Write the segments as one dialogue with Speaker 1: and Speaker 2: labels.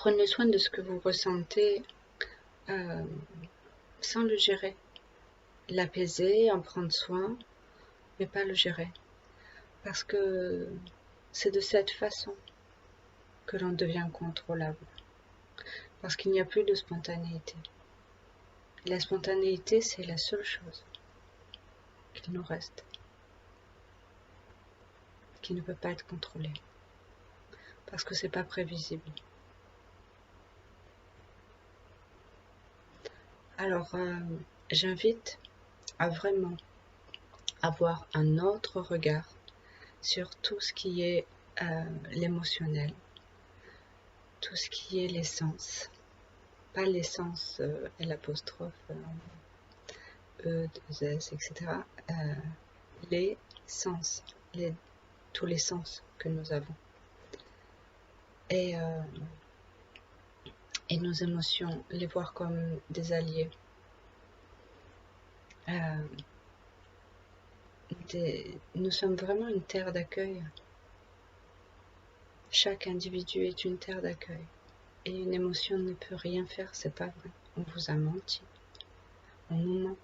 Speaker 1: Prenez soin de ce que vous ressentez sans le gérer. L'apaiser, en prendre soin, mais pas le gérer. Parce que c'est de cette façon que l'on devient contrôlable. Parce qu'il n'y a plus de spontanéité. La spontanéité, c'est la seule chose qu'il nous reste, qui ne peut pas être contrôlée. Parce que c'est pas prévisible. Alors, j'invite à vraiment avoir un autre regard sur tout ce qui est l'émotionnel, tout ce qui est l'essence, pas l'essence l'apostrophe E, 2S, etc. Les sens, tous les sens que nous avons. Et nos émotions, les voir comme des alliés. Nous sommes vraiment une terre d'accueil. Chaque individu est une terre d'accueil. Et une émotion ne peut rien faire, c'est pas vrai. On vous a menti. On nous ment.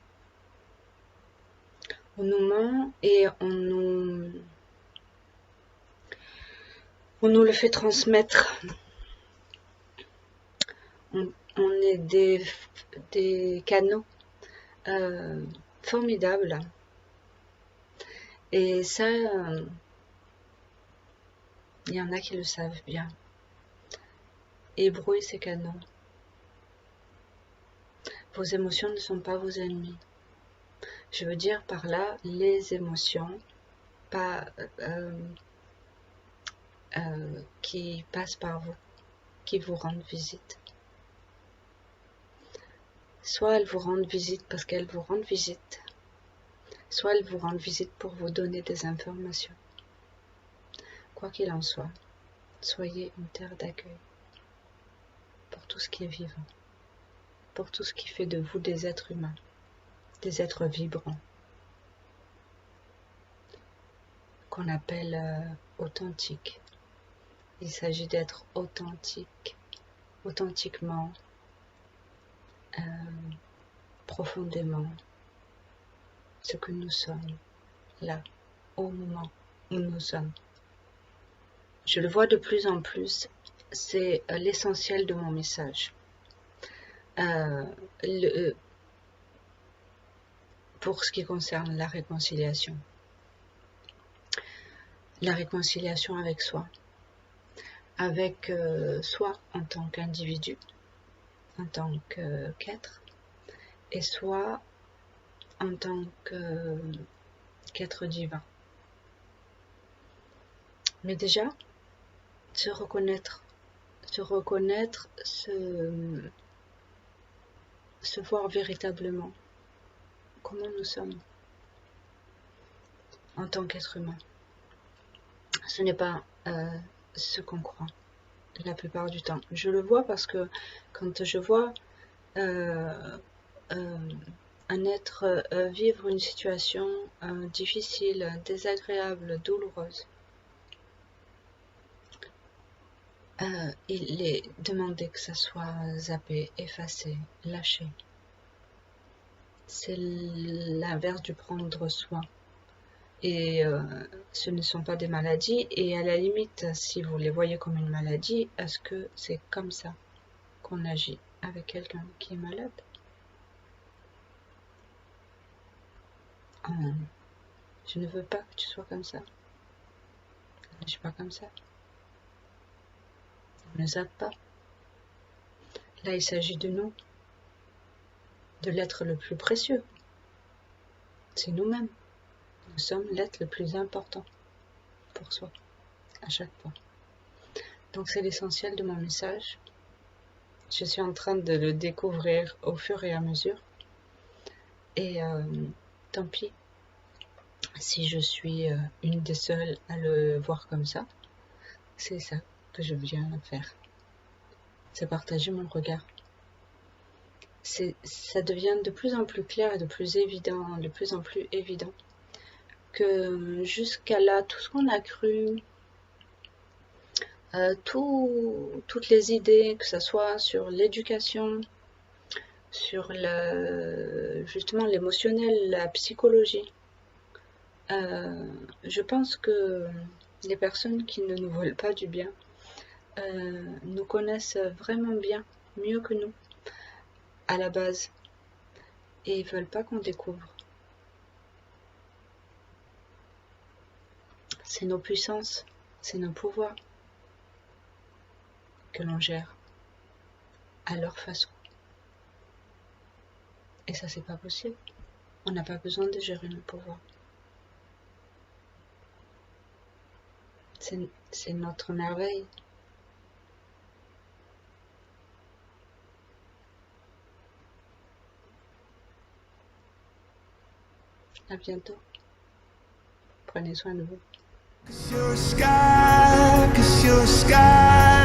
Speaker 1: On nous ment et on nous le fait transmettre. On est des canaux formidables. Et ça, il y en a qui le savent bien. Ébrouillez ces canaux. Vos émotions ne sont pas vos ennemis. Je veux dire par là, les émotions pas, qui passent par vous, qui vous rendent visite. Soit elles vous rendent visite parce qu'elles vous rendent visite, soit elles vous rendent visite pour vous donner des informations. Quoi qu'il en soit, soyez une terre d'accueil pour tout ce qui est vivant, pour tout ce qui fait de vous des êtres humains, des êtres vibrants, qu'on appelle authentiques. Il s'agit d'être authentique, authentiquement, profondément, ce que nous sommes, là, au moment où nous sommes. Je le vois de plus en plus, c'est l'essentiel de mon message. Pour ce qui concerne la réconciliation. La réconciliation avec soi. Avec soi en tant qu'individu, en tant qu'être, et soi en tant qu'être divin. Mais déjà, se reconnaître, se voir véritablement comment nous sommes en tant qu'être humain. Ce n'est pas ce qu'on croit la plupart du temps. Je le vois parce que quand je vois un être vivre une situation difficile, désagréable, douloureuse, il est demandé que ça soit zappé, effacé, lâché. C'est l'inverse du prendre soin. Et ce ne sont pas des maladies. Et à la limite, si vous les voyez comme une maladie, est-ce que c'est comme ça qu'on agit avec quelqu'un qui est malade? Je ne veux pas que tu sois comme ça. Je ne suis pas comme ça. Ne zappe pas. Là, il s'agit de nous, de l'être le plus précieux. C'est nous-mêmes. Nous sommes l'être le plus important pour soi, à chaque fois. Donc c'est l'essentiel de mon message. Je suis en train de le découvrir au fur et à mesure. Et tant pis si je suis une des seules à le voir comme ça. C'est ça que je viens faire. C'est partager mon regard. Ça devient de plus en plus clair et de plus en plus évident que jusqu'à là, tout ce qu'on a cru, toutes les idées, que ce soit sur l'éducation, sur justement l'émotionnel, la psychologie. Je pense que les personnes qui ne nous veulent pas du bien nous connaissent vraiment bien, mieux que nous, à la base, et ils veulent pas qu'on découvre. C'est nos puissances, c'est nos pouvoirs que l'on gère à leur façon. Et ça, c'est pas possible. On n'a pas besoin de gérer nos pouvoirs. C'est notre merveille. À bientôt. Prenez soin de vous. 'Cause you're a sky